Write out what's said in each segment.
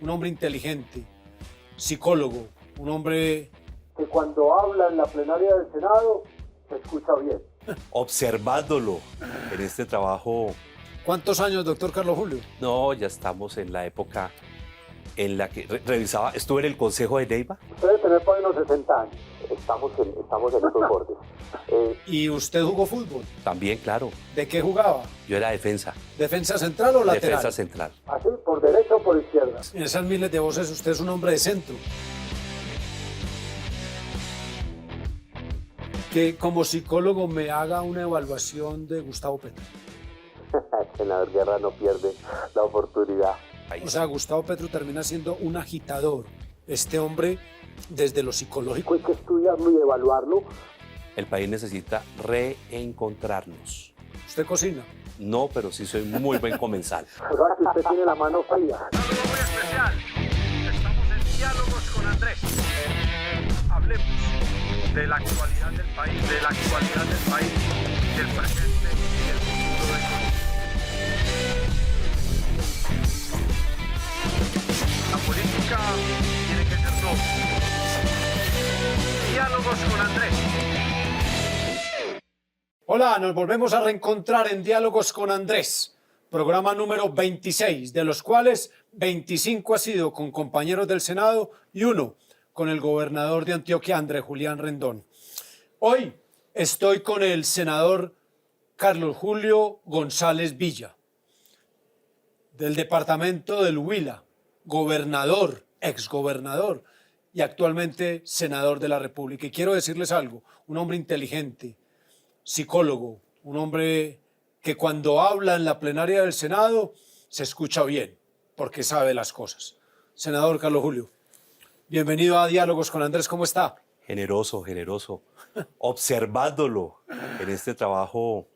un hombre inteligente, psicólogo, un hombre que cuando habla en la plenaria del Senado se escucha bien. Observándolo en este trabajo. ¿Cuántos años, doctor Carlos Julio? No, ya estamos en la época en la que revisaba, estuve en el Consejo de Neiva. Usted debe tener por ahí unos 60 años. Estamos en esos bordes. ¿Y usted jugó fútbol? También, claro, ¿De qué jugaba? yo era defensa, ¿Defensa central o lateral? defensa central. Así, por derecha o por izquierda. En esas miles de voces usted es un hombre de centro. Que como psicólogo me haga una evaluación de Gustavo Petro. Senador Guerra no pierde la oportunidad. Ahí. O sea, Gustavo Petro termina siendo un agitador. Este hombre, desde lo psicológico, Hay que estudiarlo y evaluarlo. El país necesita reencontrarnos. ¿usted cocina? No, pero sí soy muy buen comensal. Pero aquí usted tiene la mano fría. Saludo muy especial. Estamos en Diálogos con Andrés. Hablemos de la actualidad del país, del presente y del futuro de Colombia. La política tiene que ser noble. Diálogos con Andrés. Hola, nos volvemos a reencontrar en Diálogos con Andrés, programa número 26, de los cuales 25 ha sido con compañeros del Senado y uno con el gobernador de Antioquia, Andrés Julián Rendón. Hoy estoy con el senador Carlos Julio González Villa, del departamento del Huila, gobernador, exgobernador y actualmente senador de la República. Y quiero decirles algo, un hombre inteligente, psicólogo, un hombre que cuando habla en la plenaria del Senado se escucha bien, porque sabe las cosas. Senador Carlos Julio, bienvenido a Diálogos con Andrés, ¿cómo está? Generoso, observándolo en este trabajo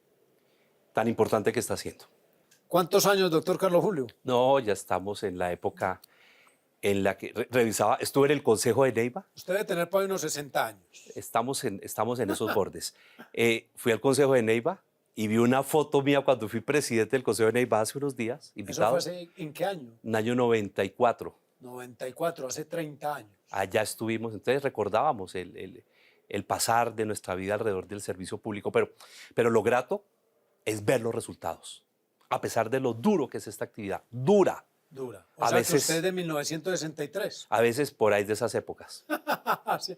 tan importante que está haciendo. ¿Cuántos años, doctor Carlos Julio? No, ya estamos en la época en la que revisaba, estuve en el Consejo de Neiva. Usted debe tener por ahí unos 60 años. Estamos en esos bordes. Fui al Consejo de Neiva y vi una foto mía cuando fui presidente del Consejo de Neiva hace unos días, ¿Eso invitado. fue hace, en qué año? En año 94. 94, hace 30 años. Allá estuvimos, entonces recordábamos el pasar de nuestra vida alrededor del servicio público, pero lo grato es ver los resultados, a pesar de lo duro que es esta actividad, dura. Dura. O A sea veces- que usted es de 1963. A veces por ahí de esas épocas. Sí,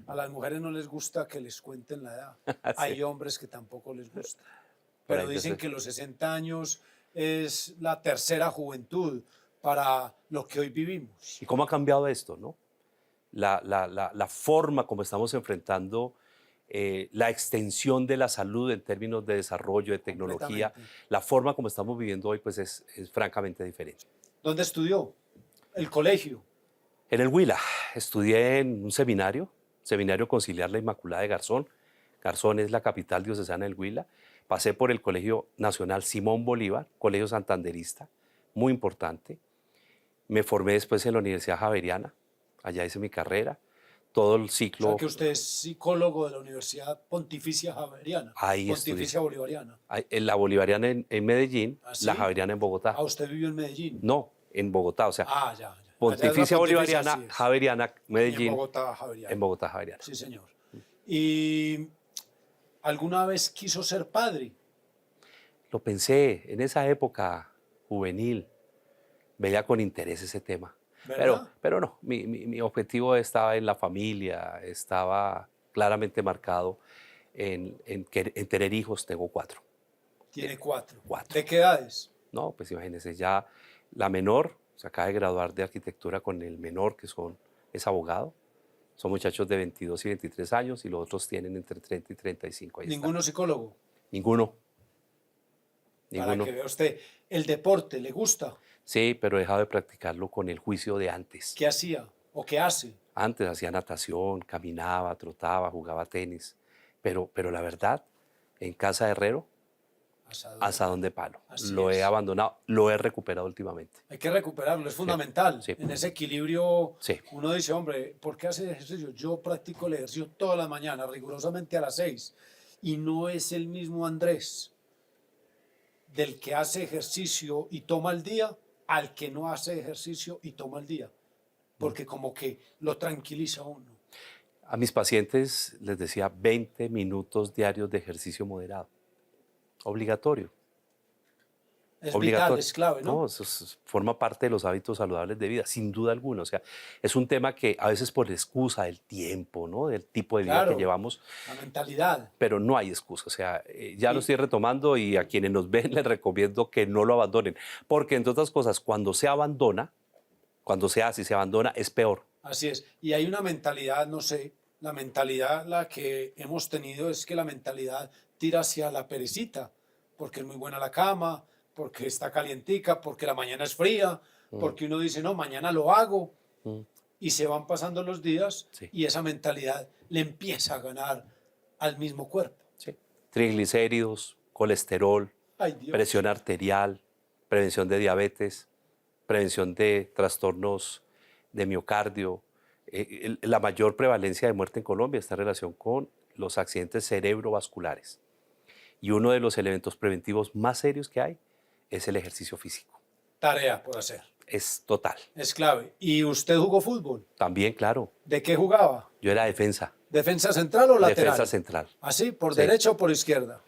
a las mujeres no les gusta que les cuenten la edad. Sí. Hay hombres que tampoco les gusta. Por Pero ahí de dicen esas- que los 60 años es la tercera juventud para lo que hoy vivimos. ¿Y cómo ha cambiado esto, no? La forma como estamos enfrentando la extensión de la salud en términos de desarrollo, de tecnología, Completamente. la forma como estamos viviendo hoy pues es francamente diferente. ¿Dónde estudió? El colegio. En el Huila estudié en un seminario conciliar la Inmaculada de Garzón. Garzón es la capital diocesana del Huila. Pasé por el Colegio Nacional Simón Bolívar, colegio santanderista, muy importante. Me formé después en la Universidad Javeriana, allá hice mi carrera, todo el O ciclo. sea que usted es psicólogo de la Universidad Pontificia Javeriana. Ahí Pontificia estudié. Bolivariana. La bolivariana en Medellín, ¿Ah, sí? la javeriana en Bogotá. Ah, usted vivió en Medellín. No, en Bogotá, o sea, Ah, ya. Allá es la Pontificia Bolivariana, así es. Javeriana, Y Medellín, en Bogotá, Javeriana. en Bogotá, Javeriana. Sí, señor. ¿Y alguna vez quiso ser padre? Lo pensé en esa época juvenil, veía con interés ese tema. ¿Verdad? Pero no, mi objetivo estaba en la familia, estaba claramente marcado en tener hijos. Tengo 4. Tiene 4. 4. ¿De qué edades? No, pues imagínense, ya la menor se acaba de graduar de arquitectura con el menor, que es abogado. Son muchachos de 22 y 23 años y los otros tienen entre 30 y 35. Ahí ¿Ninguno está. psicólogo? Ninguno. Para que vea usted. ¿El deporte le gusta? Sí, pero he dejado de practicarlo con el juicio de antes. ¿Qué hacía o qué hace? Antes hacía natación, caminaba, trotaba, jugaba tenis. Pero la verdad, en casa de herrero, asadón de palo. Así Lo es. he abandonado, lo he recuperado últimamente. Hay que recuperarlo, es fundamental. sí. En ese equilibrio, Sí. uno dice, hombre, ¿por qué hace ejercicio? Yo practico el ejercicio todas las mañanas, rigurosamente a las 6. Y no es el mismo Andrés del que hace ejercicio y toma el día al que no hace ejercicio y toma el día? Porque como que lo tranquiliza a uno. A mis pacientes les decía 20 minutos diarios de ejercicio moderado. Obligatorio. Es Obligatorio. vital, es clave, ¿no? No, forma parte de los hábitos saludables de vida, sin duda alguna. O sea, es un tema que a veces por excusa del tiempo, ¿no? Del tipo de vida Claro. que llevamos, La mentalidad. pero no hay excusa. O sea, ya lo estoy retomando y a quienes nos ven les recomiendo que no lo abandonen. Porque, entre otras cosas, cuando se abandona, cuando se hace y se abandona, es peor. Así es. Y hay una mentalidad, no sé, la mentalidad la que hemos tenido es que la mentalidad tira hacia la perecita, porque es muy buena la cama, porque está calientica, porque la mañana es fría, porque uno dice, no, mañana lo hago. Y se van pasando los días Sí. y esa mentalidad le empieza a ganar al mismo cuerpo. ¿Sí? Triglicéridos, colesterol, Ay, Dios. presión arterial, prevención de diabetes, prevención de trastornos de miocardio. La mayor prevalencia de muerte en Colombia está en relación con los accidentes cerebrovasculares. Y uno de los elementos preventivos más serios que hay es el ejercicio físico. Tarea por hacer. Es total. Es clave. ¿Y usted jugó fútbol? También, claro, ¿De qué jugaba? yo era defensa, ¿Defensa central o lateral? defensa central. ¿Así? ¿Por Sí. derecha o por izquierda?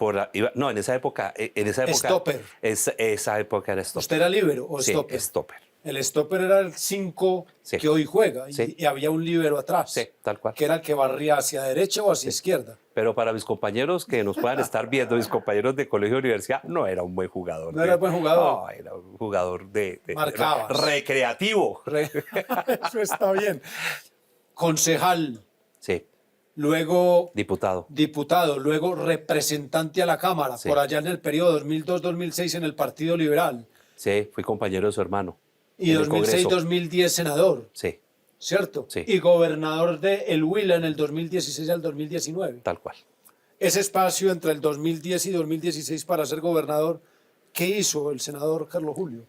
No, en esa época... Stopper. Esa época era stopper. ¿Usted era líbero o Sí, stopper? stopper. El stopper era el 5 Sí. que hoy juega y, Sí. y había un líbero atrás, Sí, tal cual. que era el que barría hacia derecha o hacia izquierda. Pero para mis compañeros que nos puedan estar viendo, mis compañeros de colegio y universidad, no era un buen jugador. No era buen jugador. No, era un jugador de Marcabas. recreativo. Eso está bien. Concejal, Sí, luego diputado. diputado, luego representante a la Cámara, Sí. por allá en el periodo 2002-2006 en el Partido Liberal Sí, fui compañero de su hermano. y en el Congreso. 2006-2010 senador, Sí, ¿cierto? Sí. Y gobernador de El Huila en el 2016 al 2019. tal cual. Ese espacio entre el 2010 y 2016 para ser gobernador, ¿qué hizo el senador Carlos Julio?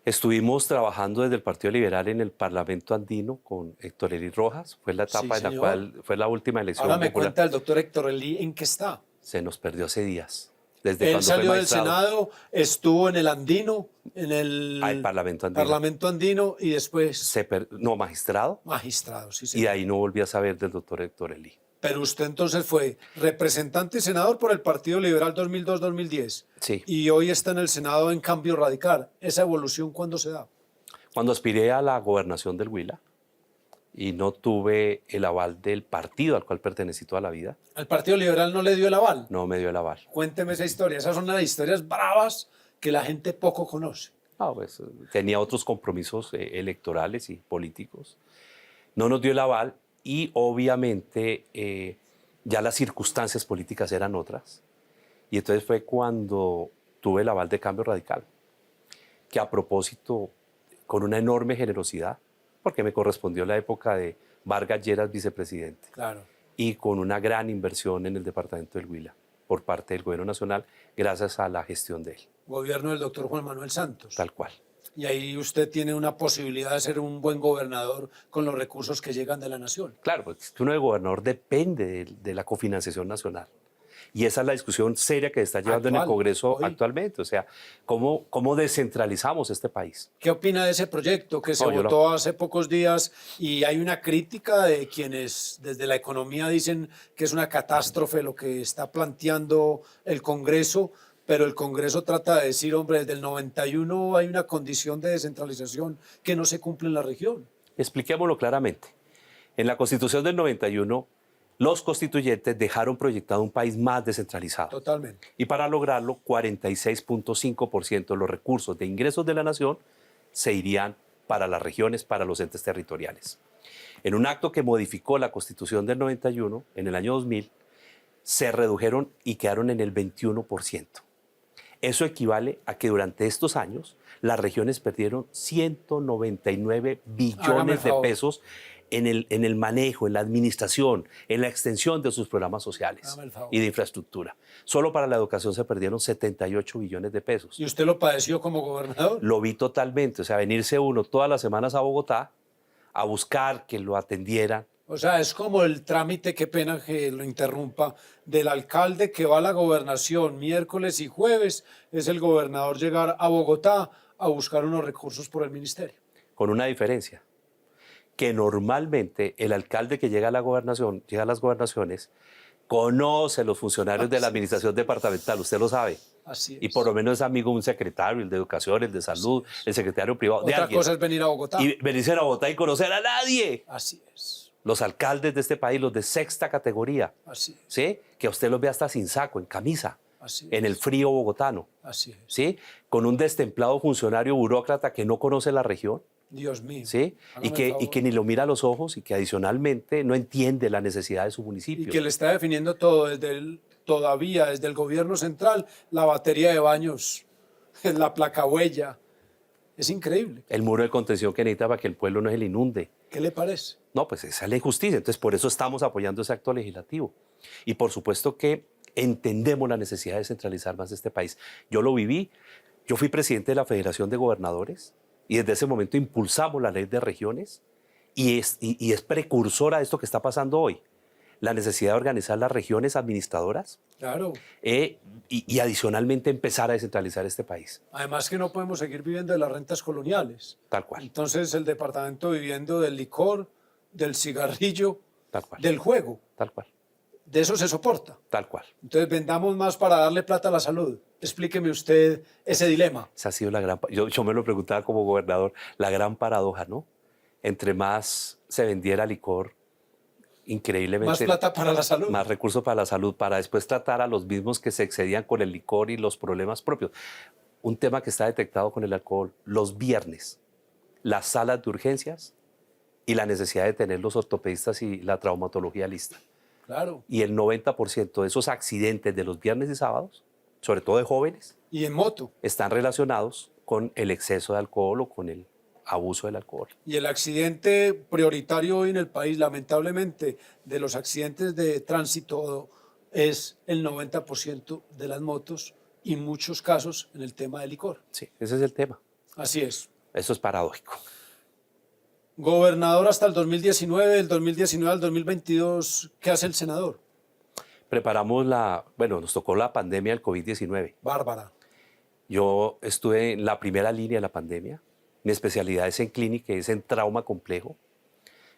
Estuvimos trabajando desde el Partido Liberal en el Parlamento andino con Héctor Eli Rojas. Fue la Sí, etapa en la señor. cual fue la última elección Ahora me popular. cuenta el doctor Héctor Elí en qué está. Se nos perdió hace días. Desde Él cuando fue salió del magistrado. Senado, estuvo en el Andino, en el Ah, el Parlamento andino. Parlamento Andino y después No, magistrado. magistrado, sí, Y señor. de ahí no volví a saber del doctor Héctor Eli. Pero usted entonces fue representante y senador por el Partido Liberal 2002-2010. Sí. Y hoy está en el Senado en Cambio Radical. ¿Esa evolución cuándo se da? Cuando aspiré a la gobernación del Huila y no tuve el aval del partido al cual pertenecí toda la vida, ¿El Partido Liberal no le dio el aval? no me dio el aval. Cuénteme esa historia. Esas son las historias bravas que la gente poco conoce. No, pues, tenía otros compromisos electorales y políticos. No nos dio el aval y obviamente ya las circunstancias políticas eran otras. Y entonces fue cuando tuve el aval de Cambio Radical, que a propósito, con una enorme generosidad, porque me correspondió la época de Vargas Lleras vicepresidente, Claro. y con una gran inversión en el departamento del Huila por parte del gobierno nacional, gracias a la gestión de él, Gobierno del doctor Juan Manuel Santos. tal cual. Y ahí usted tiene una posibilidad de ser un buen gobernador con los recursos que llegan de la nación. Claro, porque es que uno de gobernador depende de la cofinanciación nacional. Y esa es la discusión seria que se está llevando en el Actual, Congreso hoy. actualmente. O sea, ¿cómo descentralizamos este país? ¿Qué opina de ese proyecto que se No, yo lo- votó hace pocos días y hay una crítica de quienes desde la economía dicen que es una catástrofe lo que está planteando el Congreso, pero el Congreso trata de decir, hombre, desde el 91 hay una condición de descentralización que no se cumple en la región. Expliquémoslo claramente. En la Constitución del 91, los constituyentes dejaron proyectado un país más descentralizado. Totalmente. Y para lograrlo, 46.5% de los recursos de ingresos de la nación se irían para las regiones, para los entes territoriales. En un acto que modificó la Constitución del 91, en el año 2000, se redujeron y quedaron en el 21%. Eso equivale a que durante estos años las regiones perdieron 199 Hágame el billones de favor. pesos en el manejo, en la administración, en la extensión de sus programas sociales Hágame el favor. y de infraestructura. Solo para la educación se perdieron 78 billones de pesos. ¿Y usted lo padeció como gobernador? Lo vi totalmente, o sea, venirse uno todas las semanas a Bogotá a buscar que lo atendieran. O sea, es como el trámite, qué pena que lo interrumpa, del alcalde que va a la gobernación miércoles y jueves, es el gobernador llegar a Bogotá a buscar unos recursos por el ministerio. Con una diferencia, que normalmente el alcalde que llega a la gobernación, llega a las gobernaciones, conoce a los funcionarios de la administración departamental, usted lo sabe. Así es. Y por lo menos es amigo de un secretario, el de educación, el de salud, el secretario privado, de Otra alguien. cosa es venir a Bogotá. Y venirse a Bogotá y conocer a nadie. Así es. Los alcaldes de este país, los de sexta categoría, Así es. ¿sí? Que a usted los ve hasta sin saco, en camisa, Así en el es. frío bogotano, Así es. ¿sí? Con un destemplado funcionario burócrata que no conoce la región, Dios mío. ¿sí? Hágame Y el que favor. ni lo mira a los ojos y que adicionalmente no entiende la necesidad de su municipio. Y que le está definiendo todo todavía desde el gobierno central, la batería de baños, la placa huella. Es increíble. El muro de contención que necesita para que el pueblo no se le inunde. ¿Qué le parece? No, pues esa es la injusticia. Entonces, por eso estamos apoyando ese acto legislativo. Y por supuesto que entendemos la necesidad de centralizar más este país. Yo lo viví. Yo fui presidente de la Federación de Gobernadores y desde ese momento impulsamos la ley de regiones y es precursora de esto que está pasando hoy. La necesidad de organizar las regiones administradoras Claro. y adicionalmente empezar a descentralizar este país. Además que no podemos seguir viviendo de las rentas coloniales. Tal cual, Entonces el departamento viviendo del licor, del cigarrillo, tal cual, del juego. tal cual, De eso se soporta. tal cual. Entonces vendamos más para darle plata a la salud. Explíqueme usted ese dilema. Esa ha sido la gran... Yo me lo preguntaba como gobernador, la gran paradoja, ¿no? Entre más se vendiera licor, increíblemente... Más plata para la salud. Más recursos para la salud, para después tratar a los mismos que se excedían con el licor y los problemas propios. Un tema que está detectado con el alcohol, los viernes, las salas de urgencias y la necesidad de tener los ortopedistas y la traumatología lista. Claro. Y el 90% de esos accidentes de los viernes y sábados, sobre todo de jóvenes, Y en moto. están relacionados con el exceso de alcohol o con el abuso del alcohol. Y el accidente prioritario hoy en el país, lamentablemente, de los accidentes de tránsito es el 90% de las motos y muchos casos en el tema del licor. Sí, ese es el tema. Así es. Eso es paradójico. Gobernador hasta el 2019, del 2019 al 2022, ¿qué hace el senador? Preparamos nos tocó la pandemia del COVID-19. Bárbara. Yo estuve en la primera línea de la pandemia. Mi especialidad es en clínica, es en trauma complejo.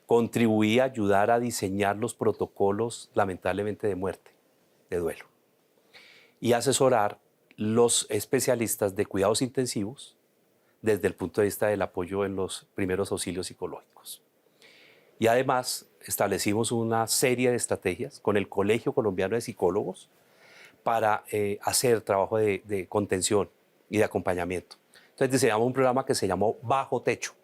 Contribuí a ayudar a diseñar los protocolos, lamentablemente, de muerte, de duelo. Y asesorar los especialistas de cuidados intensivos desde el punto de vista del apoyo en los primeros auxilios psicológicos. Y además establecimos una serie de estrategias con el Colegio Colombiano de Psicólogos para hacer trabajo de contención y de acompañamiento. Entonces diseñamos un programa que se llamó Bajo Techo,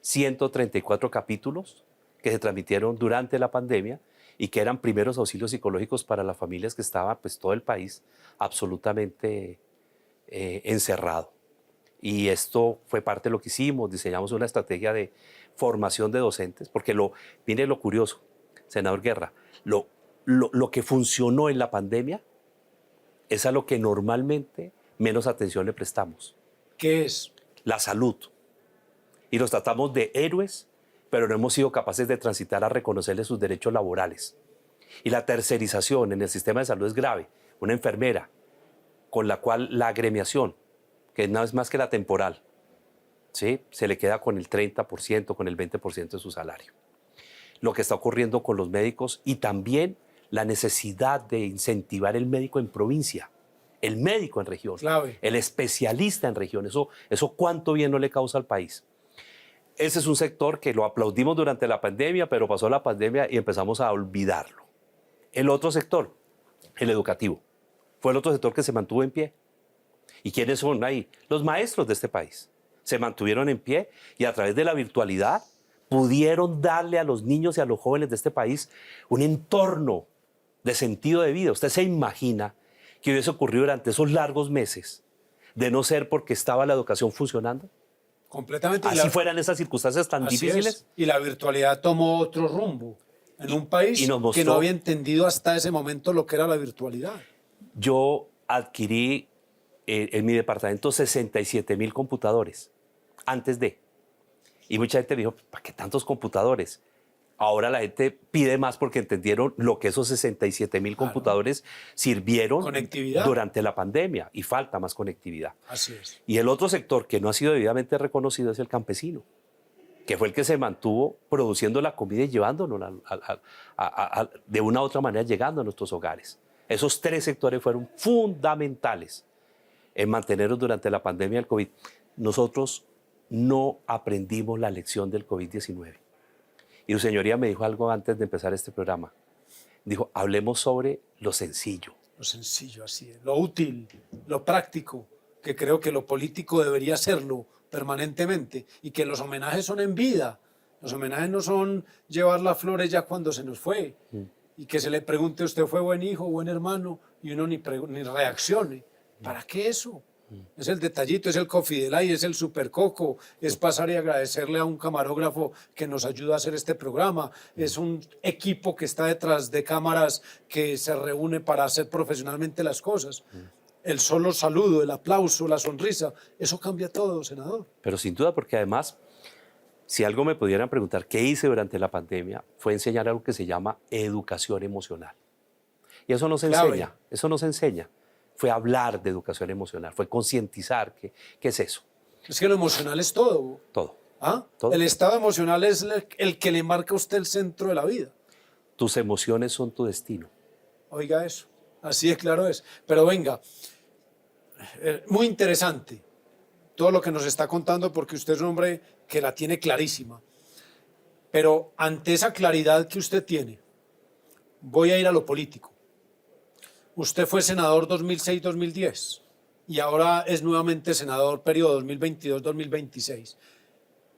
134 capítulos que se transmitieron durante la pandemia y que eran primeros auxilios psicológicos para las familias que estaban, pues todo el país, absolutamente encerrado. Y esto fue parte de lo que hicimos, diseñamos una estrategia de formación de docentes, porque mire lo curioso, senador Guerra, lo que funcionó en la pandemia es a lo que normalmente menos atención le prestamos. ¿Qué es? La salud. Y los tratamos de héroes, pero no hemos sido capaces de transitar a reconocerles sus derechos laborales. Y la tercerización en el sistema de salud es grave. Una enfermera con la cual la agremiación, que no es más que la temporal, ¿sí? Se le queda con el 30%, con el 20% de su salario. Lo que está ocurriendo con los médicos y también la necesidad de incentivar el médico en provincia, el médico en región, Clave. el especialista en región. Eso cuánto bien no le causa al país. Ese es un sector que lo aplaudimos durante la pandemia, pero pasó la pandemia y empezamos a olvidarlo. El otro sector, el educativo, fue el otro sector que se mantuvo en pie. ¿Y quiénes son ahí? Los maestros de este país. Se mantuvieron en pie y a través de la virtualidad pudieron darle a los niños y a los jóvenes de este país un entorno de sentido de vida. ¿Usted se imagina que hubiese ocurrido durante esos largos meses de no ser porque estaba la educación funcionando? Completamente. Así fueran esas circunstancias tan Así difíciles. es. Y la virtualidad tomó otro rumbo en un país y nos mostró- que no había entendido hasta ese momento lo que era la virtualidad. Yo adquirí en mi departamento 67,000 computadores antes de. Y mucha gente me dijo, ¿para qué tantos computadores? Ahora la gente pide más porque entendieron lo que esos 67.000 computadores sirvieron Conectividad. durante la pandemia y falta más conectividad. Así es. Y el otro sector que no ha sido debidamente reconocido es el campesino, que fue el que se mantuvo produciendo la comida y llevándonos de una u otra manera, llegando a nuestros hogares. Esos tres sectores fueron fundamentales en mantenernos durante la pandemia del COVID. Nosotros no aprendimos la lección del COVID-19. Y su señoría me dijo algo antes de empezar este programa. Dijo, hablemos sobre lo sencillo. Lo sencillo, así es. Lo útil, lo práctico, que creo que lo político debería serlo permanentemente y que los homenajes son en vida. Los homenajes no son llevar las flores ya cuando se nos fue y que se le pregunte, ¿usted fue buen hijo, buen hermano? Y uno ni reaccione. ¿Para qué eso? Es el detallito, es el Coffee Delay, es el Super Coco, es pasar y agradecerle a un camarógrafo que nos ayuda a hacer este programa, es un equipo que está detrás de cámaras que se reúne para hacer profesionalmente las cosas. El solo saludo, el aplauso, la sonrisa, eso cambia todo, senador. Pero sin duda, porque además, si algo me pudieran preguntar, ¿qué hice durante la pandemia? Fue enseñar algo que se llama educación emocional. Y eso no se enseña, eso no se enseña. Fue hablar de educación emocional, fue concientizar qué es eso. Es que lo emocional es todo. Todo. ¿Ah? Todo. El estado emocional es el que le marca a usted el centro de la vida. Tus emociones son tu destino. Oiga eso, así de claro es. Pero venga, muy interesante todo lo que nos está contando porque usted es un hombre que la tiene clarísima. Pero ante esa claridad que usted tiene, voy a ir a lo político. Usted fue senador 2006-2010 y ahora es nuevamente senador periodo 2022-2026.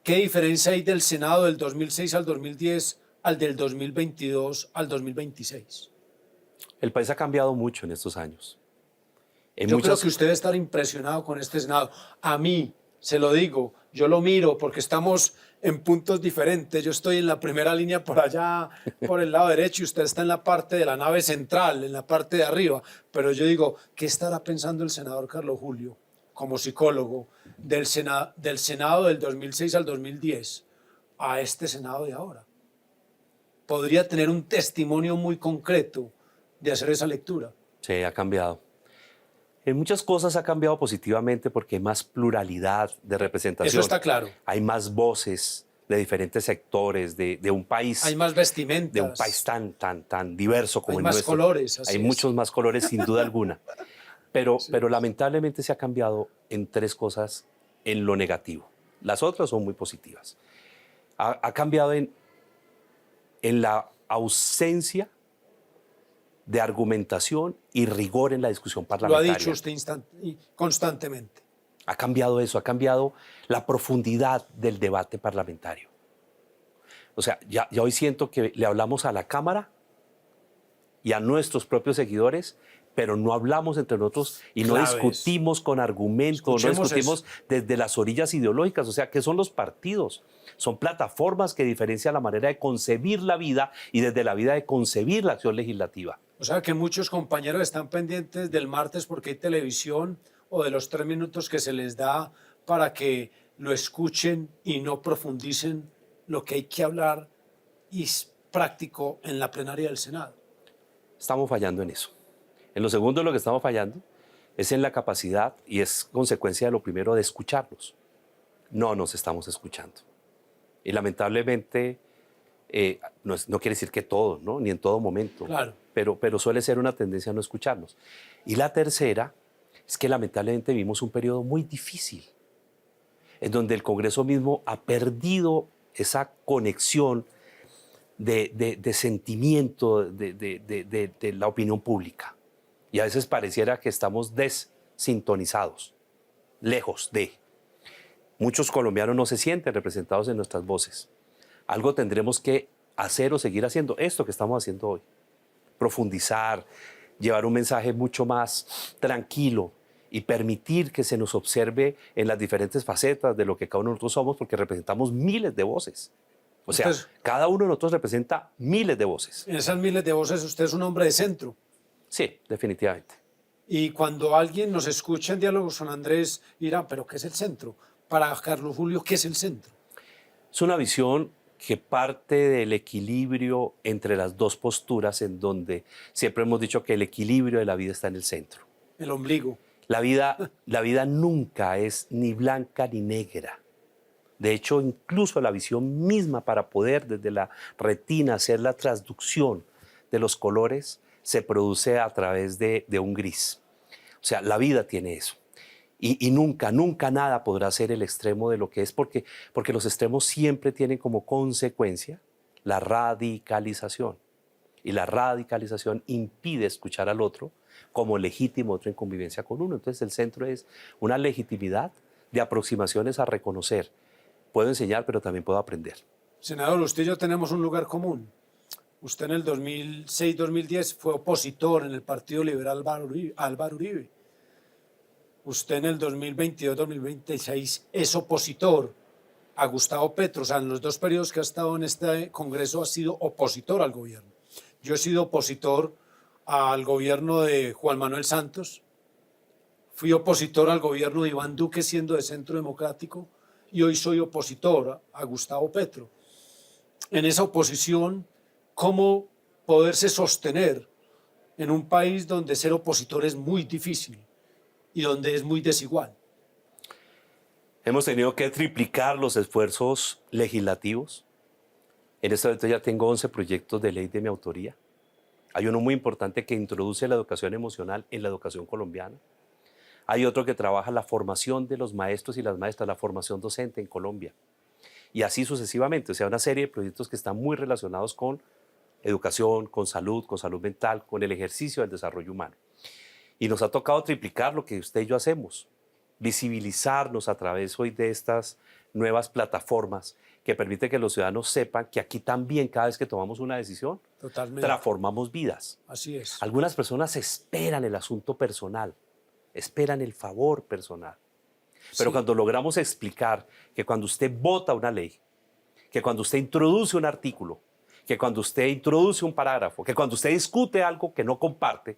¿Qué diferencia hay del Senado del 2006 al 2010 al del 2022 al 2026? El país ha cambiado mucho en estos años. Yo creo que usted debe estar impresionado con este Senado. A mí, se lo digo, yo lo miro porque estamos en puntos diferentes. Yo estoy en la primera línea por allá, por el lado derecho, y usted está en la parte de la nave central, en la parte de arriba. Pero yo digo, ¿qué estará pensando el senador Carlos Julio, como psicólogo, del Senado del 2006 al 2010 a este Senado de ahora? Podría tener un testimonio muy concreto de hacer esa lectura. Sí, ha cambiado. En muchas cosas ha cambiado positivamente porque hay más pluralidad de representación. Eso está claro. Hay más voces de diferentes sectores de un país. Hay más vestimentas. De un país tan diverso como el nuestro. Hay más colores. Hay muchos más colores, sin duda alguna. Pero lamentablemente se ha cambiado en tres cosas en lo negativo. Las otras son muy positivas. Ha cambiado en la ausencia de argumentación y rigor en la discusión parlamentaria. Lo ha dicho usted constantemente. Ha cambiado eso, ha cambiado la profundidad del debate parlamentario. O sea, ya hoy siento que le hablamos a la Cámara y a nuestros propios seguidores, pero no hablamos entre nosotros y no discutimos con argumentos, no discutimos desde las orillas ideológicas. O sea, ¿qué son los partidos? Son plataformas que diferencian la manera de concebir la vida y desde la vida de concebir la acción legislativa. O sea, que muchos compañeros están pendientes del martes porque hay televisión o de los 3 minutos que se les da para que lo escuchen y no profundicen lo que hay que hablar y es práctico en la plenaria del Senado. Estamos fallando en eso. En lo segundo, lo que estamos fallando es en la capacidad, y es consecuencia de lo primero, de escucharnos. No nos estamos escuchando. Y lamentablemente, no quiere decir que todos, ¿no? Ni en todo momento, claro. pero suele ser una tendencia a no escucharnos. Y la tercera es que lamentablemente vivimos un periodo muy difícil, en donde el Congreso mismo ha perdido esa conexión de sentimiento de la opinión pública. Y a veces pareciera que estamos desintonizados, lejos de. Muchos colombianos no se sienten representados en nuestras voces. Algo tendremos que hacer o seguir haciendo, esto que estamos haciendo hoy. Profundizar, llevar un mensaje mucho más tranquilo y permitir que se nos observe en las diferentes facetas de lo que cada uno de nosotros somos, porque representamos miles de voces. O sea, cada uno de nosotros representa miles de voces. En esas miles de voces usted es un hombre de centro. Sí, definitivamente. Y cuando alguien nos escucha en Diálogos con Andrés, dirá, ¿pero qué es el centro? Para Carlos Julio, ¿qué es el centro? Es una visión que parte del equilibrio entre las dos posturas, en donde siempre hemos dicho que el equilibrio de la vida está en el centro. El ombligo. La vida nunca es ni blanca ni negra. De hecho, incluso la visión misma para poder desde la retina hacer la transducción de los colores se produce a través de un gris. O sea, la vida tiene eso. Y nunca nada podrá ser el extremo de lo que es, porque los extremos siempre tienen como consecuencia la radicalización. Y la radicalización impide escuchar al otro como legítimo otro en convivencia con uno. Entonces el centro es una legitimidad de aproximaciones a reconocer. Puedo enseñar, pero también puedo aprender. Senador, usted y yo tenemos un lugar común. Usted en el 2006-2010 fue opositor en el Partido Liberal Álvaro Uribe. Usted en el 2022-2026 es opositor a Gustavo Petro. O sea, en los dos periodos que ha estado en este Congreso ha sido opositor al gobierno. Yo he sido opositor al gobierno de Juan Manuel Santos. Fui opositor al gobierno de Iván Duque siendo de Centro Democrático y hoy soy opositor a Gustavo Petro. En esa oposición, ¿cómo poderse sostener en un país donde ser opositor es muy difícil y donde es muy desigual? Hemos tenido que triplicar los esfuerzos legislativos. En este momento ya tengo 11 proyectos de ley de mi autoría. Hay uno muy importante que introduce la educación emocional en la educación colombiana. Hay otro que trabaja la formación de los maestros y las maestras, la formación docente en Colombia. Y así sucesivamente, o sea, una serie de proyectos que están muy relacionados con educación, con salud mental, con el ejercicio del desarrollo humano. Y nos ha tocado triplicar lo que usted y yo hacemos, visibilizarnos a través hoy de estas nuevas plataformas que permiten que los ciudadanos sepan que aquí también cada vez que tomamos una decisión, Totalmente. transformamos vidas. Así es. Algunas personas esperan el asunto personal, esperan el favor personal. Pero Sí. cuando logramos explicar que cuando usted vota una ley, que cuando usted introduce un artículo, que cuando usted introduce un parágrafo, que cuando usted discute algo que no comparte,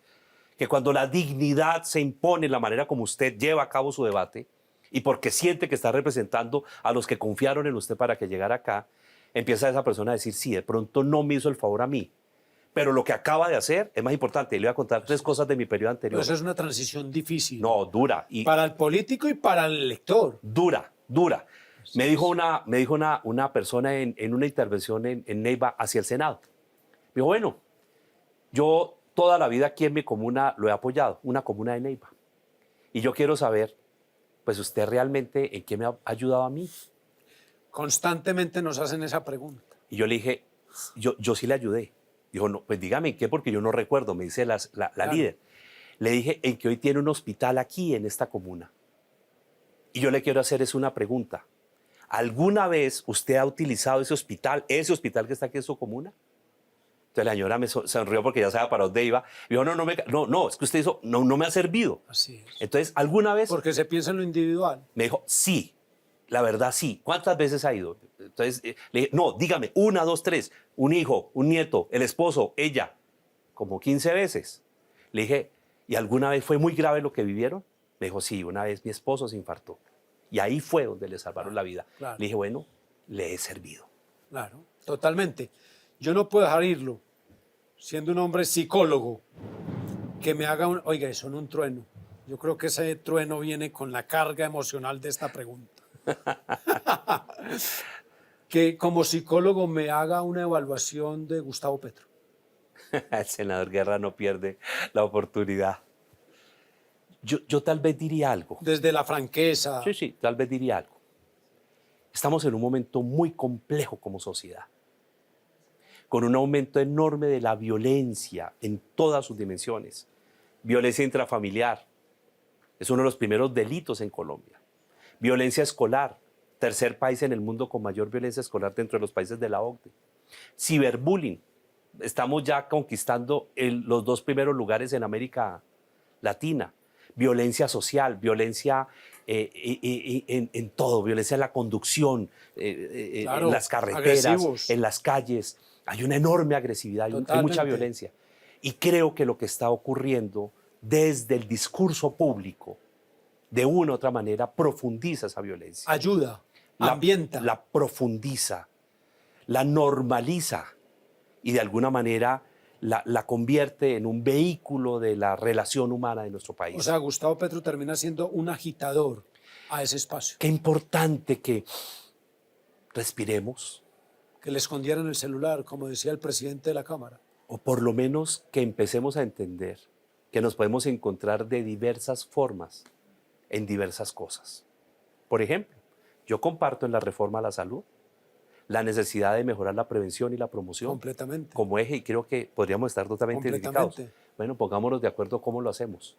que cuando la dignidad se impone en la manera como usted lleva a cabo su debate y porque siente que está representando a los que confiaron en usted para que llegara acá, empieza esa persona a decir, sí, de pronto no me hizo el favor a mí, pero lo que acaba de hacer es más importante. Y le voy a contar 3 cosas de mi periodo anterior. Pero eso es una transición difícil. No, dura. Y para el político y para el elector. dura. Me dijo una persona en una intervención en Neiva hacia el Senado. Me dijo, bueno, yo toda la vida aquí en mi comuna lo he apoyado, una comuna de Neiva. Y yo quiero saber, pues usted realmente en qué me ha ayudado a mí. Constantemente nos hacen esa pregunta. Y yo le dije, yo sí le ayudé. Dijo, no, pues dígame en qué, porque yo no recuerdo, me dice la Claro. líder. Le dije, en que hoy tiene un hospital aquí en esta comuna. Y yo le quiero hacer es una pregunta. ¿Alguna vez usted ha utilizado ese hospital que está aquí en su comuna? Entonces la señora me sonrió porque ya sabía para dónde iba. Y dijo, no, es que usted hizo, no me ha servido. Así es. Entonces, ¿alguna vez? Porque se piensa en lo individual. Me dijo, sí, la verdad sí. ¿Cuántas veces ha ido? Entonces le dije, no, dígame, 1, 2, 3, un hijo, un nieto, el esposo, ella, como 15 veces. Le dije, ¿y alguna vez fue muy grave lo que vivieron? Me dijo, sí, una vez mi esposo se infartó. Y ahí fue donde le salvaron la vida. Claro. Le dije, bueno, le he servido. Claro, totalmente. Yo no puedo dejar irlo, siendo un hombre psicólogo, que me haga un... Oiga, son un trueno. Yo creo que ese trueno viene con la carga emocional de esta pregunta. Que como psicólogo me haga una evaluación de Gustavo Petro. El senador Guerra no pierde la oportunidad. Yo tal vez diría algo. Desde la franqueza. Sí, tal vez diría algo. Estamos en un momento muy complejo como sociedad, con un aumento enorme de la violencia en todas sus dimensiones. Violencia intrafamiliar, es uno de los primeros delitos en Colombia. Violencia escolar, tercer país en el mundo con mayor violencia escolar dentro de los países de la OCDE. Ciberbullying, estamos ya conquistando los 2 primeros lugares en América Latina. Violencia social, violencia en todo, violencia en la conducción, Claro, en las carreteras, agresivos. en las calles. Hay una enorme agresividad, hay mucha Totalmente. violencia. Y creo que lo que está ocurriendo desde el discurso público, de una u otra manera, profundiza esa violencia. Ayuda, ambienta. La profundiza. la normaliza y de alguna manera la convierte en un vehículo de la relación humana de nuestro país. O sea, Gustavo Petro termina siendo un agitador a ese espacio. Qué importante que respiremos, Que le escondieran el celular, como decía el presidente de la Cámara. o por lo menos que empecemos a entender que nos podemos encontrar de diversas formas en diversas cosas. Por ejemplo, yo comparto en la reforma a la salud la necesidad de mejorar la prevención y la promoción Completamente. como eje, y creo que podríamos estar totalmente identificados. Completamente. Bueno, pongámonos de acuerdo cómo lo hacemos,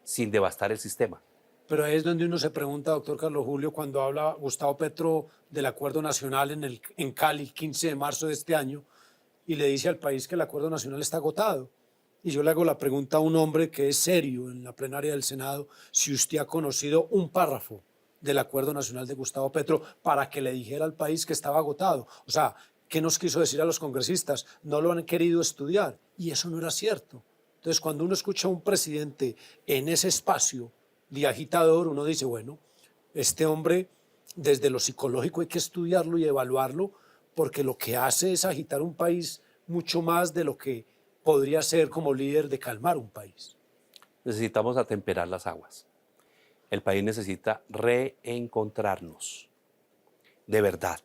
sin devastar el sistema. Pero ahí es donde uno se pregunta, doctor Carlos Julio, cuando habla Gustavo Petro del Acuerdo Nacional en Cali, 15 de marzo de este año, y le dice al país que el Acuerdo Nacional está agotado. Y yo le hago la pregunta a un hombre que es serio en la plenaria del Senado, si usted ha conocido un párrafo del Acuerdo Nacional de Gustavo Petro para que le dijera al país que estaba agotado. O sea, ¿qué nos quiso decir a los congresistas? No lo han querido estudiar. Y eso no era cierto. Entonces, cuando uno escucha a un presidente en ese espacio de agitador, uno dice, bueno, este hombre, desde lo psicológico hay que estudiarlo y evaluarlo, porque lo que hace es agitar un país mucho más de lo que podría ser como líder de calmar un país. Necesitamos atemperar las aguas. El país necesita reencontrarnos. De verdad,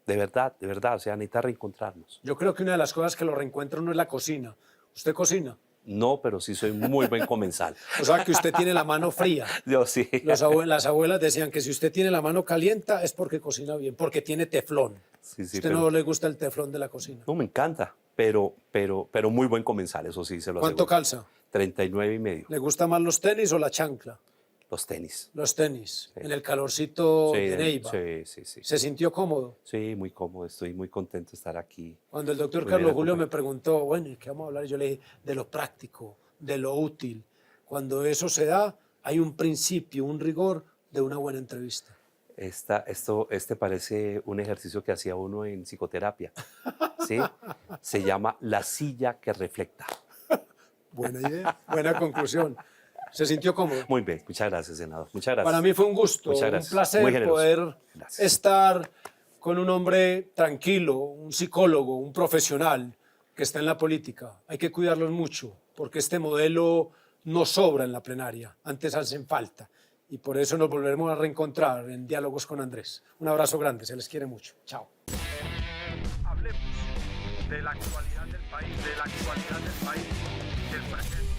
de verdad, de verdad. O sea, necesita reencontrarnos. Yo creo que una de las cosas que lo reencuentra uno es la cocina. ¿Usted cocina? No, pero sí soy muy buen comensal. O sea, que usted tiene la mano fría. Yo sí. Las abuelas decían que si usted tiene la mano caliente es porque cocina bien, porque tiene teflón. Sí, sí, ¿Usted pero- no le gusta el teflón de la cocina? No, me encanta, pero muy buen comensal, eso sí, se lo ¿Cuánto aseguro. calza? 39 y medio. ¿Le gusta más los tenis o la chancla? Los tenis. Los tenis, en el calorcito Sí, de Neiva. sí, sí, sí. ¿Se sintió cómodo? Sí, muy cómodo, estoy muy contento de estar aquí. Cuando el doctor Muy Carlos bien Julio me acompañado. preguntó, bueno, ¿y qué vamos a hablar? Yo le dije, de lo práctico, de lo útil. Cuando eso se da, hay un principio, un rigor de una buena entrevista. Este parece un ejercicio que hacía uno en psicoterapia, ¿sí? Se llama la silla que refleja. Buena idea, buena conclusión. ¿Se sintió cómodo? Muy bien, muchas gracias, senador. Muchas gracias. Para mí fue un gusto, Muchas un gracias. Muy placer generoso. poder Gracias. estar con un hombre tranquilo, un psicólogo, un profesional que está en la política. Hay que cuidarlos mucho, porque este modelo no sobra en la plenaria, antes hacen falta. Y por eso nos volveremos a reencontrar en Diálogos con Andrés. Un abrazo grande, se les quiere mucho. Chao. Hablemos de la actualidad del país, del presente.